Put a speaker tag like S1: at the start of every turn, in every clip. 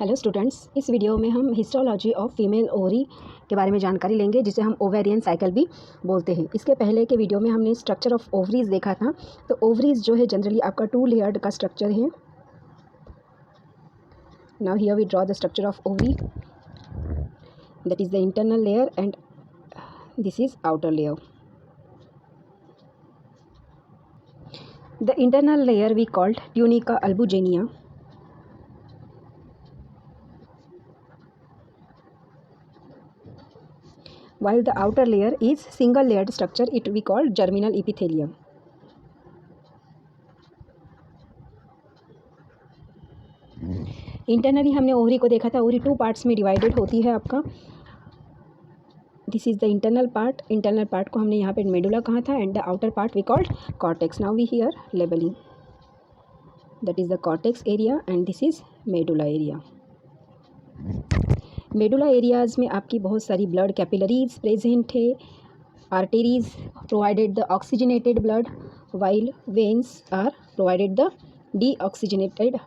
S1: Hello students, इस video में हम हिस्टोलॉजी ऑफ फीमेल ओवरी के बारे में जानकारी लेंगे, जिसे हम ओवेरियन साइकिल भी बोलते हैं। इसके पहले के वीडियो में हमने स्ट्रक्चर ऑफ ओवरीज देखा था। तो ओवरीज जो है जनरली आपका 2 लेयर्ड का स्ट्रक्चर है। Now here we draw the structure of ovary, that is the internal layer and this is outer layer. The internal layer we called tunica albuginea, while the outer layer is single layered structure, it we call germinal epithelium. Internally हमने ovary को देखा था। Ovary 2 parts में divided होती है आपका। This is the internal part. Internal part को हमने यहाँ पे मेडुला कहा था and the outer part we called cortex. Now we here labelling, that is the cortex area and this is medulla area. Medulla areas में आपकी बहुत सारी ब्लड कैपिलरीज प्रेजेंट है। Arteries provided the oxygenated blood, while veins are provided the deoxygenated,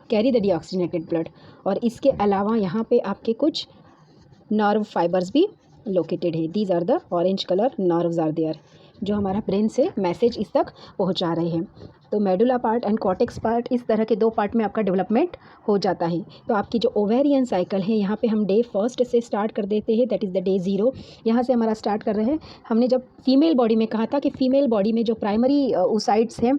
S1: carry the deoxygenated blood. और इसके अलावा यहाँ पे आपके कुछ नर्व फाइबर्स भी लोकेटेड है। These are the orange colour nerves are there, जो हमारा ब्रेन से मैसेज इस तक पहुँचा रहे हैं। तो medulla part and cortex part, इस तरह के 2 पार्ट में आपका डेवलपमेंट हो जाता है। तो आपकी जो ओवेरियन साइकिल है, यहाँ पे हम डे 1 से स्टार्ट कर देते हैं, दैट इज़ द डे 0। यहाँ से हमारा स्टार्ट कर रहे हैं। हमने जब फीमेल बॉडी में कहा था कि फीमेल बॉडी में जो प्राइमरी ओसाइट्स हैं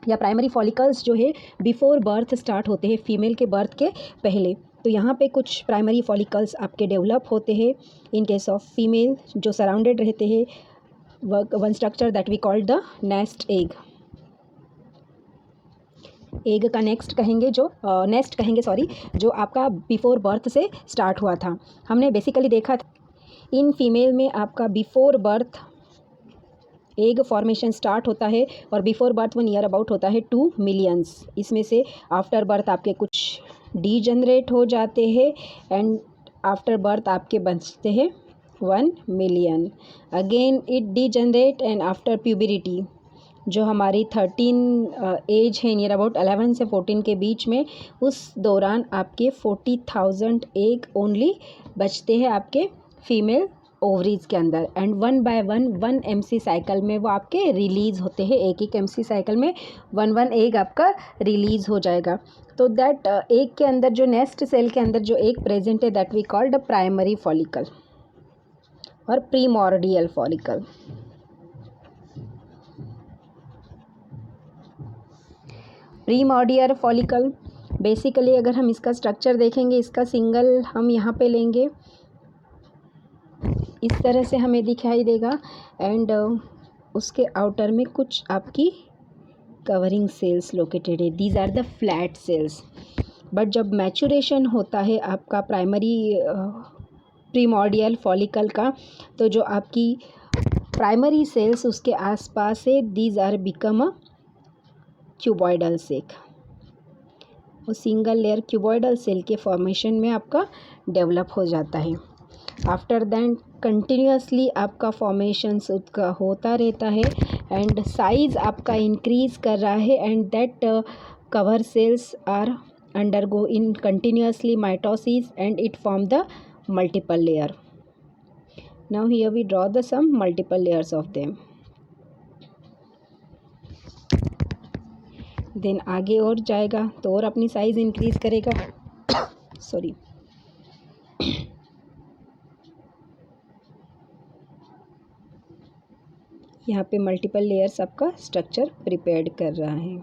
S1: या प्राइमरी फॉलिकल्स जो है बिफोर बर्थ स्टार्ट होते हैं, फीमेल के बर्थ के पहले। तो यहाँ पे कुछ प्राइमरी फॉलिकल्स आपके डेवलप होते हैं इन केस ऑफ फीमेल, जो सराउंडेड रहते हैं one structure that we called the nest egg. Egg का नेस्ट कहेंगे जो आपका बिफोर बर्थ से स्टार्ट हुआ था। हमने बेसिकली देखा था इन फीमेल में आपका before birth egg formation start होता है और बिफोर बर्थ वो नियर अबाउट होता है 2 मिलियंस। इसमें से आफ्टर बर्थ आपके कुछ डीजनरेट हो जाते हैं एंड आफ्टर बर्थ आपके बचते हैं 1 million. Again it degenerate and after puberty, जो हमारी 13 एज है, नियर अबाउट 11 से 14 के बीच में, उस दौरान आपके 40,000 एग ओनली बचते हैं आपके फीमेल ओवरीज के अंदर। एंड 1 बाय 1 MC साइकिल में वो आपके रिलीज़ होते हैं। एक MC साइकिल में 1 एग आपका रिलीज़ हो जाएगा। तो दैट एग के अंदर जो नेस्ट सेल के अंदर जो एग प्रेजेंट है, that we called the primary follicle और primordial follicle. Primordial follicle basically अगर हम इसका स्ट्रक्चर देखेंगे, इसका सिंगल हम यहाँ पे लेंगे, इस तरह से हमें दिखाई देगा एंड उसके आउटर में कुछ आपकी कवरिंग सेल्स लोकेटेड है। These are the flat cells. But जब मैचुरेशन होता है आपका प्राइमरी प्रीमॉर्डियल फॉलिकल का, तो जो आपकी प्राइमरी सेल्स उसके आसपास है, these are become a cuboidal sac. वो सिंगल लेयर क्यूबॉइडल सेल के फॉर्मेशन में आपका डेवलप हो जाता है। आफ्टर दैट कंटिन्यूसली आपका फॉर्मेशंस उसका होता रहता है एंड साइज आपका इंक्रीज कर रहा है and that cover cells are undergoing continuously mitosis and it form the multiple layer. Now here we draw the some multiple layers of them. Then आगे और जाएगा तो और अपनी साइज इंक्रीज करेगा। सॉरी, यहाँ पे मल्टीपल लेयर्स आपका स्ट्रक्चर प्रिपेयर्ड कर रहा है।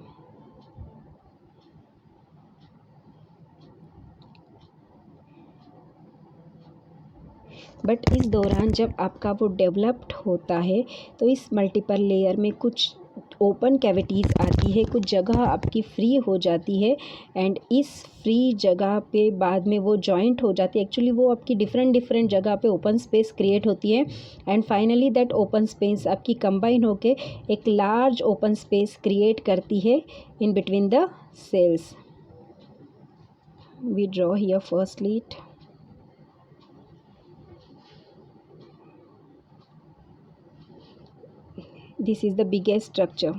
S1: बट इस दौरान जब आपका वो डेवलप्ड होता है तो इस मल्टीपल लेयर में कुछ ओपन कैविटीज़ आती है, कुछ जगह आपकी फ्री हो जाती है एंड इस फ्री जगह पे बाद में वो जॉइंट हो जाती है। एक्चुअली वो आपकी डिफरेंट जगह पे ओपन स्पेस क्रिएट होती है and finally that open space आपकी कंबाइन होके एक लार्ज ओपन स्पेस क्रिएट करती है in between the cells. We draw here firstly it. This is the biggest structure.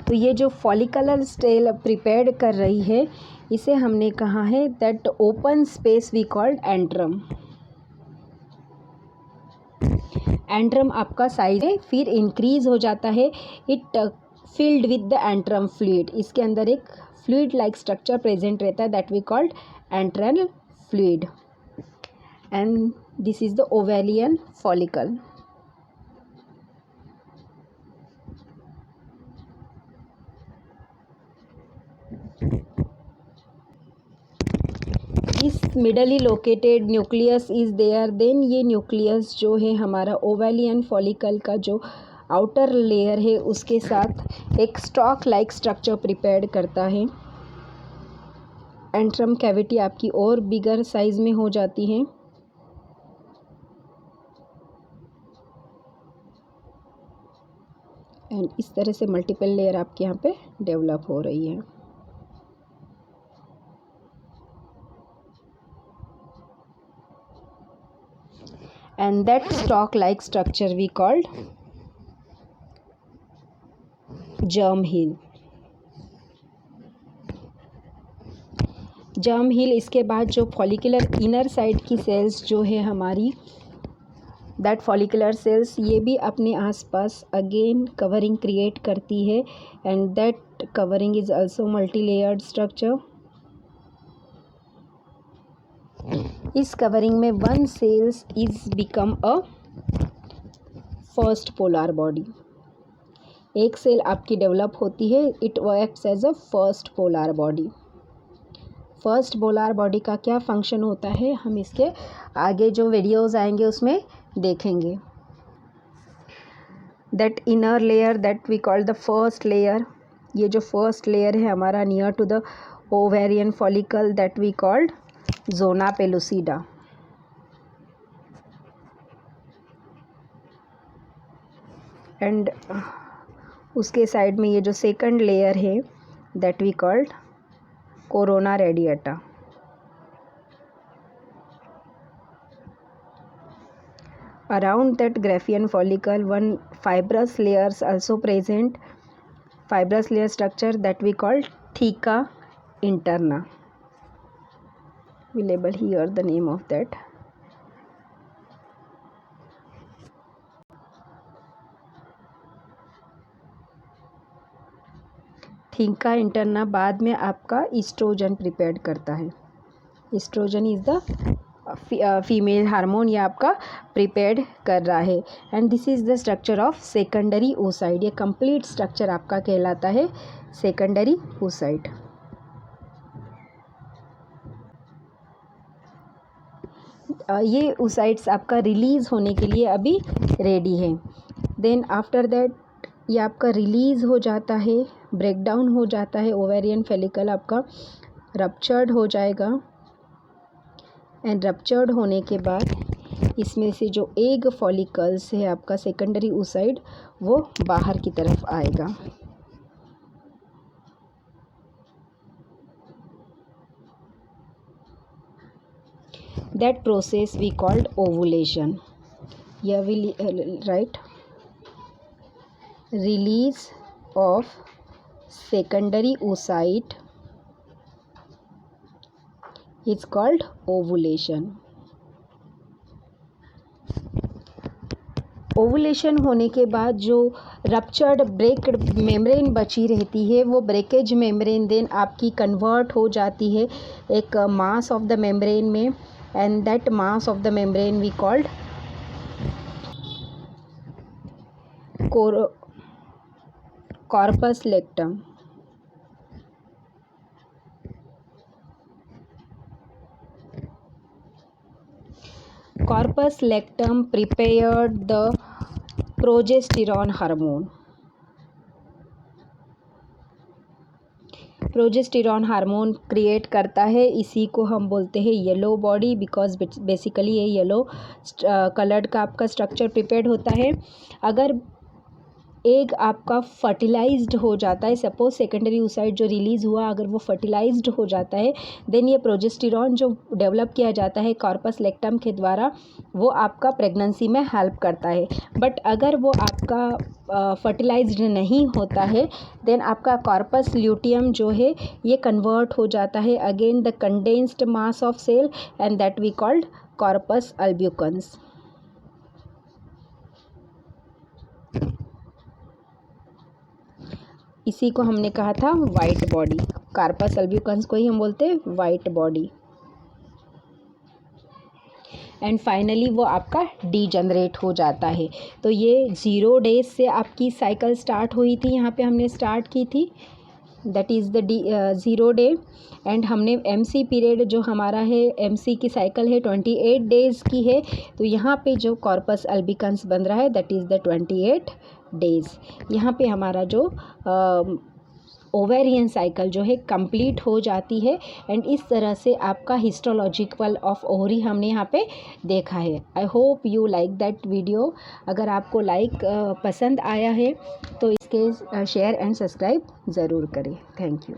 S1: तो ये जो फॉलिकुलर स्टेल प्रिपेयर्ड कर रही है, इसे हमने कहा है that open space we called antrum. Antrum आपका साइज है फिर इंक्रीज हो जाता है, it filled with the antrum fluid. इसके अंदर एक फ्लूइड लाइक स्ट्रक्चर प्रेजेंट रहता है that we called antral fluid, and this is the ovarian follicle. इस medially located nucleus is there, then ये न्यूक्लियस जो है हमारा ओवेलियन फॉलिकल का जो आउटर लेयर है उसके साथ एक स्टॉक लाइक स्ट्रक्चर प्रिपेयर करता है। एंट्रम कैविटी आपकी और बिगर साइज में हो जाती है। एंड इस तरह से मल्टीपल लेयर आपके यहाँ पे डेवलप हो रही है। And that stalk like structure we called germ hill। Germ hill इसके बाद जो फॉलिकुलर इनर साइड की सेल्स जो है हमारी, दैट फॉलिकुलर सेल्स ये भी अपने आसपास अगेन कवरिंग क्रिएट करती है, and that covering is also multi layered structure. इस कवरिंग में one cells is become a first polar body. एक सेल आपकी डेवलप होती है, it works as a first polar body. First polar body का क्या फंक्शन होता है हम इसके आगे जो वीडियोस आएंगे उसमें देखेंगे। That inner layer that we call the first layer, ये जो फर्स्ट लेयर है हमारा near to the ovarian follicle that we called zona pellucida. And उसके साइड में ये जो सेकंड लेयर है that we called corona radiata. Around that Graafian follicle one fibrous layers also present, fibrous layer structure that we call theca interna. We label here the name of that. Theca interna बाद में आपका oestrogen prepare करता है। Oestrogen is the female hormone, ये आपका prepared कर रहा है। And this is the structure of secondary oocyte। ये कंप्लीट स्ट्रक्चर आपका कहलाता है सेकेंडरी oocyte। ये oocytes आपका रिलीज़ होने के लिए अभी रेडी है। देन आफ्टर दैट ये आपका रिलीज़ हो जाता है, ब्रेकडाउन हो जाता है, ओवेरियन फेलिकल आपका रप्चर्ड हो जाएगा। एंड रप्चर्ड होने के बाद इसमें से जो एग फॉलिकल्स है आपका सेकेंडरी oocyte वो बाहर की तरफ आएगा। That process we called ovulation. या will write release of secondary oocyte is called ovulation. Ovulation होने के बाद जो रप्चर्ड ब्रेक्ड मेम्ब्रेन बची रहती है वो ब्रेकेज मेम्ब्रेन देन आपकी कन्वर्ट हो जाती है एक मास ऑफ द मेम्ब्रेन में, and that mass of the membrane we called corpus luteum. Corpus luteum prepared the progesterone hormone। Progesterone hormone create करता है, इसी को हम बोलते हैं येलो बॉडी, बिकॉज बेसिकली ये येलो कलर्ड का आपका स्ट्रक्चर प्रिपेयर्ड होता है। अगर एग आपका फर्टिलाइज्ड हो जाता है, सपोज सेकेंडरी oocyte जो रिलीज़ हुआ अगर वो फर्टिलाइज्ड हो जाता है, देन ये प्रोजेस्टेरॉन जो डेवलप किया जाता है कॉर्पस लेक्टम के द्वारा, वो आपका प्रेगनेंसी में हेल्प करता है। बट अगर वो आपका फर्टिलाइज्ड नहीं होता है, देन आपका कॉर्पस ल्यूटियम जो है ये कन्वर्ट हो जाता है again the condensed mass of cell and that we called corpus albicans. इसी को हमने कहा था वाइट बॉडी, कार्पस अल्ब्यूकन्स को ही हम बोलते हैं वाइट बॉडी। एंड फाइनली वो आपका डीजनरेट हो जाता है। तो ये 0 डेज से आपकी साइकिल स्टार्ट हुई थी, यहाँ पे हमने स्टार्ट की थी, that is the 0 day. And हमने MC पीरियड जो हमारा है, MC की साइकिल है 28 डेज़ की है। तो यहाँ पे जो कॉर्पस अल्बिकन्स बन रहा है दैट इज़ द 28 डेज़। यहाँ पे हमारा जो ओवेरियन साइकिल जो है कंप्लीट हो जाती है। एंड इस तरह से आपका हिस्टोलॉजिकल ऑफ ओवरी हमने यहाँ पे देखा है। I hope you like that video. अगर आपको पसंद आया है तो इसके शेयर एंड सब्सक्राइब ज़रूर करें। Thank you.